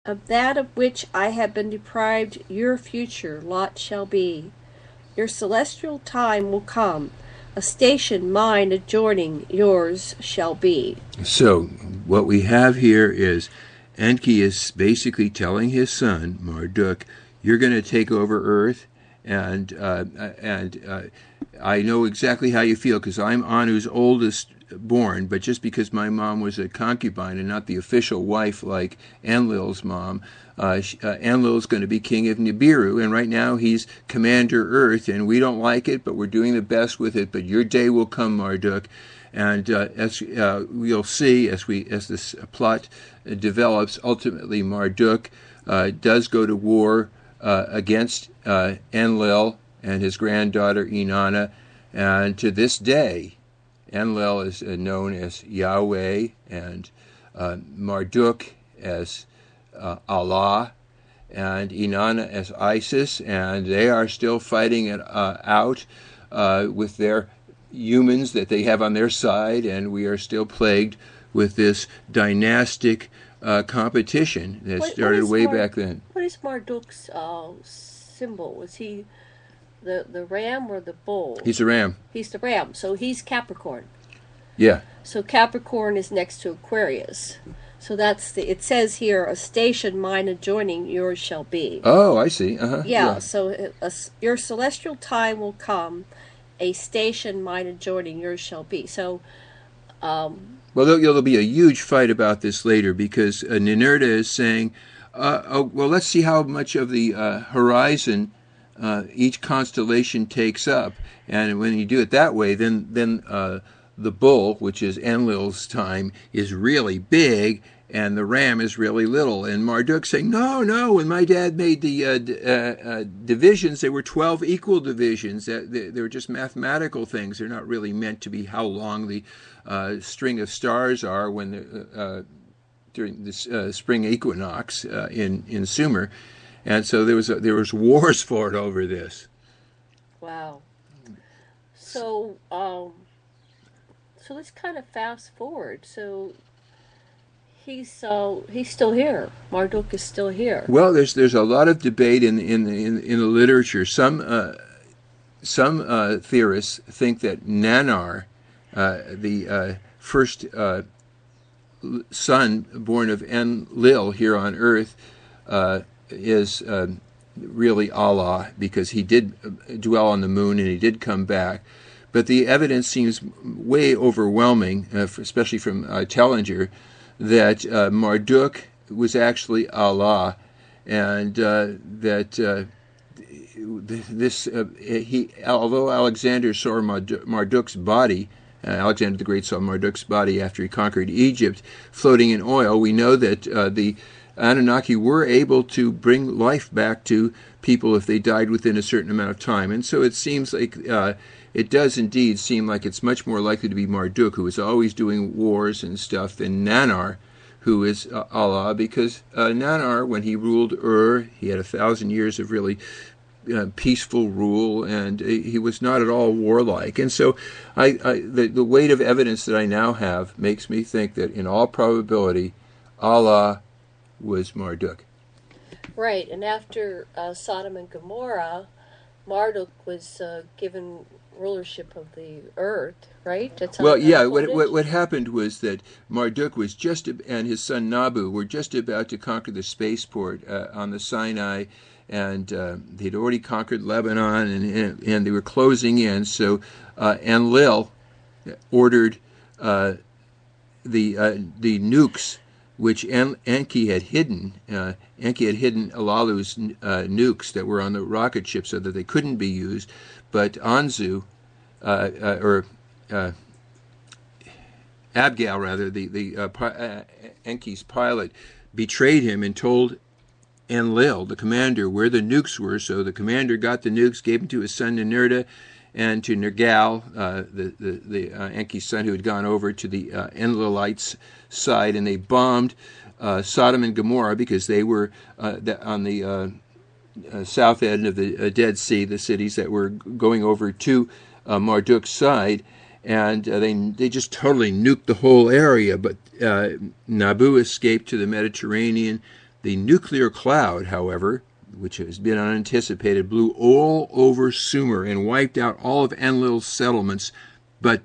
Of that of which I have been deprived, your future lot shall be. Your celestial time will come, a station mine adjoining yours shall be. So, what we have here is Enki is basically telling his son, Marduk, you're going to take over Earth, and I know exactly how you feel because I'm Anu's oldest born, but just because my mom was a concubine and not the official wife like Enlil's mom, Enlil's going to be king of Nibiru, and right now he's Commander Earth, and we don't like it, but we're doing the best with it. But your day will come, Marduk, and as we'll see as this plot develops, ultimately Marduk does go to war against Enlil and his granddaughter Inanna, and to this day, Enlil is known as Yahweh, and Marduk as Allah, and Inanna as Isis, and they are still fighting it out with their humans that they have on their side, and we are still plagued with this dynastic competition that started way back then. What is Marduk's symbol? Was he the ram or the bull? He's a ram. He's the ram, so he's Capricorn. Yeah. So Capricorn is next to Aquarius. So that's it says here, a station mine adjoining yours shall be. Oh, I see. Yeah, so your celestial time will come, a station mine adjoining yours shall be. So, well, there'll be a huge fight about this later because Ninurta is saying, well, let's see how much of the horizon each constellation takes up. And when you do it that way, then the bull, which is Enlil's time, is really big, and the ram is really little. And Marduk's saying, no, when my dad made the divisions, they were 12 equal divisions. They were just mathematical things. They're not really meant to be how long the string of stars are when during this spring equinox in Sumer. And so there was wars fought over this. Wow. So let's kind of fast forward. So he's still here. Marduk is still here. Well, there's a lot of debate in the literature. Some theorists think that Nanar, the first son born of Enlil here on Earth, is really Allah because he did dwell on the moon and he did come back. But the evidence seems way overwhelming, especially from Tellinger, that Marduk was actually Allah, and that although Alexander saw Marduk's body, Alexander the Great saw Marduk's body after he conquered Egypt, floating in oil, we know that the Anunnaki were able to bring life back to people if they died within a certain amount of time. And so it seems like it does indeed seem like it's much more likely to be Marduk, who is always doing wars and stuff, than Nanar, who is Allah, because Nanar, when he ruled he had 1,000 years of really peaceful rule, and he was not at all warlike. And so the weight of evidence that I now have makes me think that in all probability, Allah was Marduk. Right, and after Sodom and Gomorrah, Marduk was given rulership of the earth, right? That's well, yeah. What happened was that Marduk was and his son Nabu were just about to conquer the spaceport on the Sinai, and they'd already conquered Lebanon, and they were closing in. So Enlil ordered the nukes, which Enki had hidden. Enki had hidden Alalu's nukes that were on the rocket ship so that they couldn't be used. But Anzu, or Abgal rather, Enki's pilot, betrayed him and told Enlil, the commander, where the nukes were. So the commander got the nukes, gave them to his son Ninurta, and to Nergal, the Enki's son, who had gone over to the Enlilites' side, and they bombed Sodom and Gomorrah because they were on the south end of the Dead Sea, the cities that were going over to Marduk's side, and they just totally nuked the whole area. But Nabu escaped to the Mediterranean. The nuclear cloud, however, which has been unanticipated, blew all over Sumer and wiped out all of Enlil's settlements. But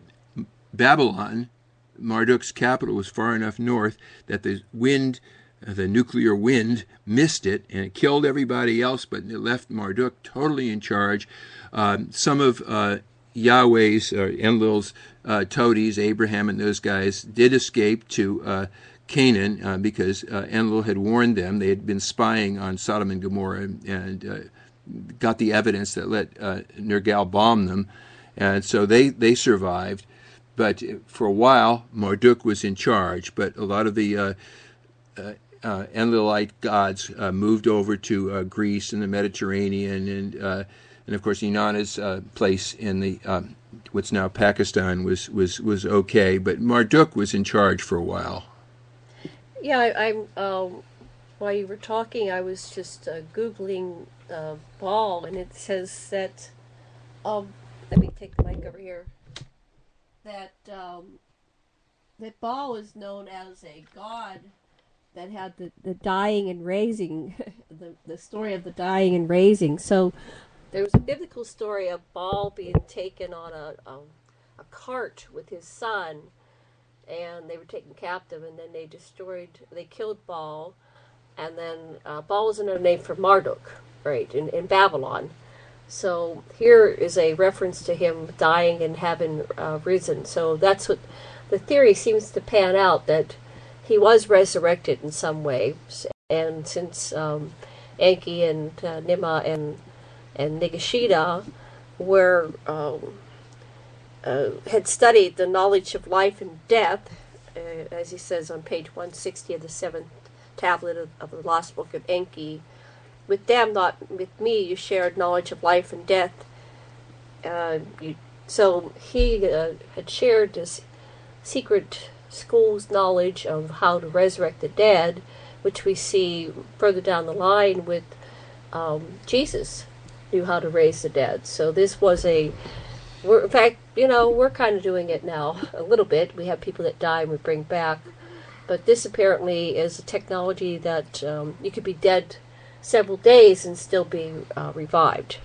Babylon, Marduk's capital, was far enough north that the nuclear wind, missed it, and it killed everybody else, but it left Marduk totally in charge. Some of Yahweh's, Enlil's toadies, Abraham and those guys, did escape to Canaan because Enlil had warned them. They had been spying on Sodom and Gomorrah and got the evidence that let Nergal bomb them. And so they survived. But for a while, Marduk was in charge. But a lot of the Enlilite gods moved over to Greece and the Mediterranean, and of course Inanna's place in the what's now Pakistan was okay. But Marduk was in charge for a while. Yeah, I'm. While you were talking, I was just Googling Baal, and it says that. Let me take the mic over here. That Baal is known as a god that had the dying and raising, the story of the dying and raising. So there was a biblical story of Baal being taken on a cart with his son, and they were taken captive, and then they killed Baal, and then Baal was another name for Marduk, right, in Babylon. So here is a reference to him dying and having risen. So that's what the theory seems to pan out, that he was resurrected in some way. And since Enki and Nima and Nigashida had studied the knowledge of life and death, as he says on page 160 of the 7th tablet of the Lost Book of Enki, with them, not with me, you shared knowledge of life and death. So he had shared this secret school's knowledge of how to resurrect the dead, which we see further down the line with Jesus knew how to raise the dead. So this was in fact, we're kind of doing it now a little bit. We have people that die and we bring back. But this apparently is a technology that you could be dead several days and still be revived.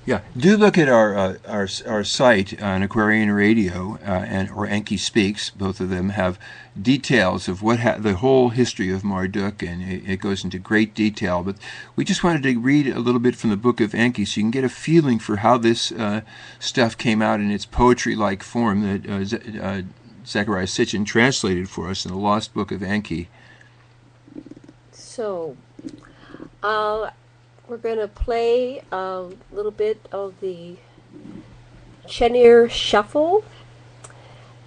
Yeah, do look at our site on Aquarian Radio or Enki Speaks. Both of them have details of the whole history of Marduk, and it goes into great detail. But we just wanted to read a little bit from the Book of Enki so you can get a feeling for how this stuff came out in its poetry-like form that Zechariah Sitchin translated for us in the Lost Book of Enki. So we're going to play a little bit of the Chenir Shuffle,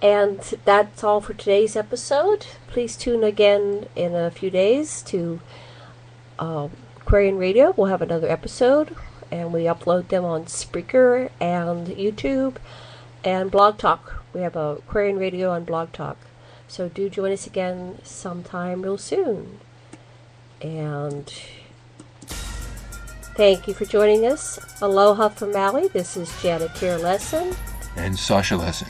and that's all for today's episode. Please tune again in a few days to Aquarian Radio. We'll have another episode, and we upload them on Spreaker and YouTube and Blog Talk. We have a Aquarian Radio on Blog Talk. So do join us again sometime real soon. And thank you for joining us. Aloha from Maui. This is Janet Kier Lesson. And Sasha Lesson.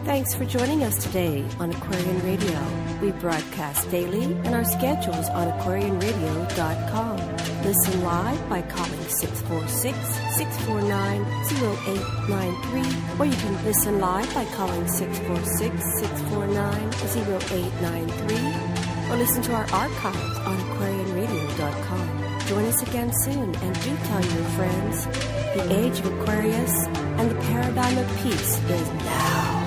Thanks for joining us today on Aquarian Radio. We broadcast daily, and our schedule's on aquarianradio.com. Listen live by calling 646-649-0893, or you can listen live by calling 646-649-0893, or listen to our archives on aquarianradio.com. Join us again soon, and do tell your friends the age of Aquarius and the paradigm of peace is now.